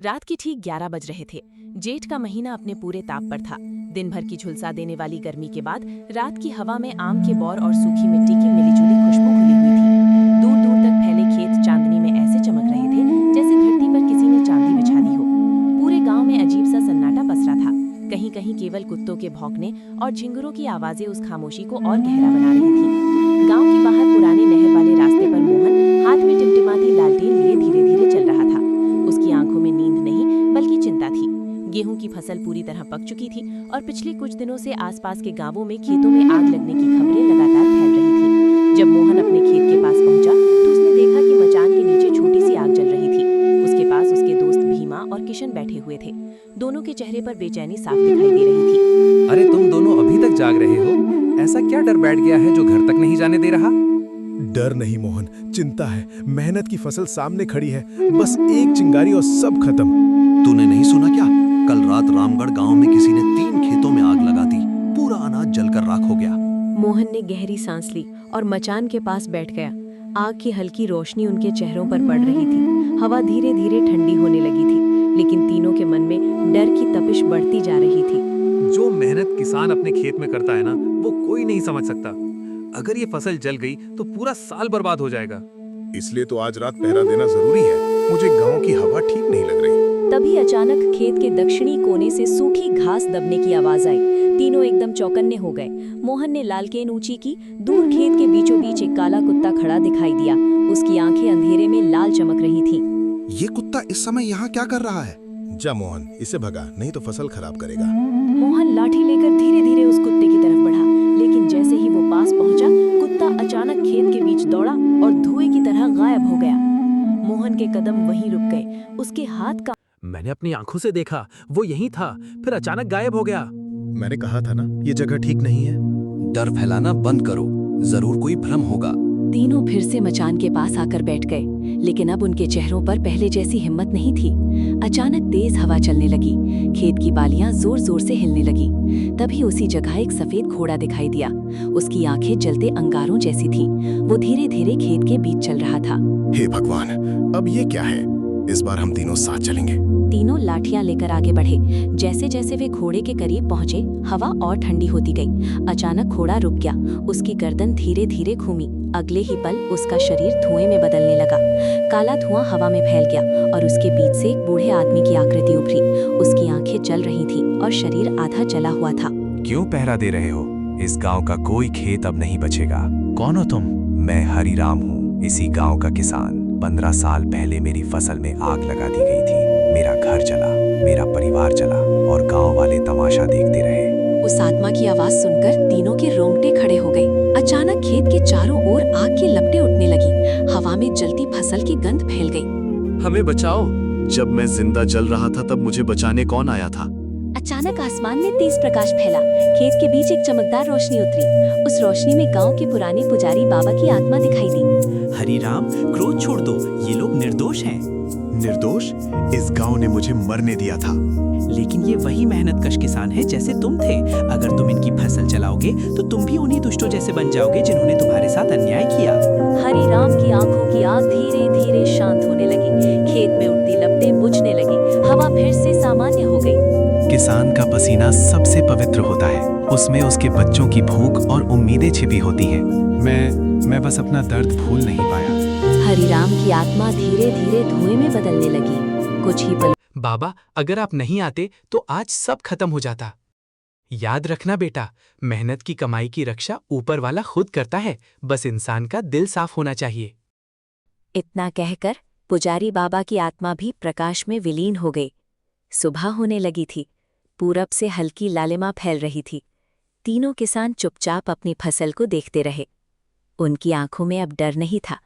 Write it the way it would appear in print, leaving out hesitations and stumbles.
रात के ठीक 11 बज रहे थे। जेठ का महीना अपने पूरे ताप पर था। दिन भर की झुलसा देने वाली गर्मी के बाद रात की हवा में आम के बौर और सूखी मिट्टी की मिलीजुली खुशबू घुली हुई थी। दूर दूर तक फैले खेत चांदनी में ऐसे चमक रहे थे जैसे धरती पर किसी ने चांदी बिछा दी हो। पूरे गांव में अजीब सा सन्नाटा पसरा था। कहीं कहीं केवल कुत्तों के भौंकने और झिंगुरों की आवाजें उस खामोशी को और गहरा बना रही थीं। गांव के बाहर पुराने नहर वाले रास्ते पर मोहन हाथ में टिमटिमाती लालटेन लिए धीरे धीरे चल रहा था। उसकी आंखों में नींद नहीं बल्कि चिंता थी। गेहूं की फसल पूरी तरह पक चुकी थी और पिछले कुछ दिनों से आसपास के गांवों में खेतों में आग लगने की खबरें लगातार फैल रही थीं। जब मोहन अपने खेत के पास पहुंचा तो उसने देखा कि मचान के नीचे छोटी सी आग जल रही थी। उसके पास उसके दोस्त भीमा और किशन बैठे हुए थे। दोनों के चेहरे पर बेचैनी साफ दिखाई दे रही थी। अरे तुम दोनों अभी तक जाग रहे हो? ऐसा क्या डर बैठ गया है जो घर तक नहीं जाने दे रहा? डर नहीं मोहन, चिंता है। मेहनत की फसल सामने खड़ी है, बस एक चिंगारी और सब खत्म। तूने नहीं सुना क्या? कल रात रामगढ़ गांव में किसी ने 3 खेतों में आग लगा दी। पूरा अनाज जलकर राख हो गया। मोहन ने गहरी सांस ली और मचान के पास बैठ गया। आग की हल्की रोशनी उनके चेहरों पर पड़ रही थी। हवा धीरे धीरे ठंडी होने लगी थी, लेकिन तीनों के मन में डर की तपिश बढ़ती जा रही थी। जो मेहनत किसान अपने खेत में करता है ना, वो कोई नहीं समझ सकता। अगर ये फसल जल गई तो पूरा साल बर्बाद हो जाएगा। इसलिए तो आज रात पहरा देना जरूरी है। मुझे गांव की हवा ठीक नहीं लग रही। तभी अचानक खेत के दक्षिणी कोने से सूखी घास दबने की आवाज आई। तीनों एकदम चौकन्ने हो गए। मोहन ने लालटेन ऊंची की। दूर खेत के बीचों बीच एक काला कुत्ता खड़ा दिखाई दिया। उसकी आंखें अंधेरे में लाल चमक रही थीं। ये कुत्ता इस समय यहाँ क्या कर रहा है? जा मोहन, इसे भगा, नहीं तो फसल खराब करेगा। मोहन लाठी लेकर धीरे धीरे उस कुत्ते की तरफ बढ़ा, लेकिन जैसे ही वो पास पहुंचा, कुत्ता अचानक खेत के बीच दौड़ा और धुएं की तरह गायब हो गया। मोहन के कदम वहीं रुक गए। उसके हाथ का मैंने अपनी आंखों से देखा, वो यहीं था, फिर अचानक गायब हो गया। मैंने कहा था ना, ये जगह ठीक नहीं है। डर फैलाना बंद करो, जरूर कोई भ्रम होगा। तीनों फिर से मचान के पास आकर बैठ गए, लेकिन अब उनके चेहरों पर पहले जैसी हिम्मत नहीं थी। अचानक तेज हवा चलने लगी। खेत की बालियां जोर जोर से हिलने लगी। तभी उसी जगह एक सफेद घोड़ा दिखाई दिया। उसकी आंखें जलते अंगारों जैसी थीं। वो धीरे धीरे खेत के बीच चल रहा था। हे भगवान, अब ये क्या है? इस बार हम तीनों साथ चलेंगे। तीनों लाठियां लेकर आगे बढ़े। जैसे जैसे वे घोड़े के करीब पहुंचे, हवा और ठंडी होती गई। अचानक घोड़ा रुक गया। उसकी गर्दन धीरे धीरे घूमी। अगले ही पल उसका शरीर धुएं में बदलने लगा। काला धुआं हवा में फैल गया और उसके बीच से एक बूढ़े आदमी की आकृति उभरी। उसकी आंखें जल रही थीं और शरीर आधा जला हुआ था। क्यों पहरा दे रहे हो? इस गांव का कोई खेत अब नहीं बचेगा। कौन हो तुम? मैं हरिराम हूँ, इसी गांव का किसान। 15 साल पहले मेरी फसल में आग लगा दी गई थी। मेरा घर जला, मेरा परिवार जला और गांव वाले तमाशा देखते रहे। उस आत्मा की आवाज सुनकर तीनों के रोंगटे खड़े हो गए। अचानक खेत के चारों ओर आग की लपटें उठने लगी। हवा में जलती फसल की गंध फैल गई। हमें बचाओ। जब मैं जिंदा जल रहा था तब मुझे बचाने कौन आया था? अचानक आसमान में तेज प्रकाश फैला। खेत के बीच एक चमकदार रोशनी उतरी। उस रोशनी में गांव के पुराने पुजारी बाबा की आत्मा दिखाई दी। हरिराम, क्रोध छोड़ दो, ये लोग निर्दोष हैं। निर्दोष? इस गांव ने मुझे मरने दिया था। लेकिन ये वही मेहनतकश किसान है जैसे तुम थे। अगर तुम इनकी फसल जलाओगे तो तुम भी उन्हीं दुष्टों जैसे बन जाओगे जिन्होंने तुम्हारे साथ अन्याय किया। हरिराम की आंखों की आग धीरे धीरे शांत होने लगी। खेत में उड़ती लपटें बुझने लगी। हवा फिर से सामान्य हो गई। किसान का पसीना सबसे पवित्र होता है। उसमें उसके बच्चों की भूख और उम्मीदें छिपी होती हैं। मैं बस अपना दर्द भूल नहीं पाया। हरिराम की आत्मा धीरे धीरे धुएं में बदलने लगी। कुछ ही पल बाबा, अगर आप नहीं आते तो आज सब खत्म हो जाता। याद रखना बेटा, मेहनत की कमाई की रक्षा ऊपर वाला खुद करता है। बस इंसान का दिल साफ होना चाहिए। इतना कहकर पुजारी बाबा की आत्मा भी प्रकाश में विलीन हो गई। सुबह होने लगी थी। पूरब से हल्की लालिमा फैल रही थी। तीनों किसान चुपचाप अपनी फसल को देखते रहे। उनकी आंखों में अब डर नहीं था,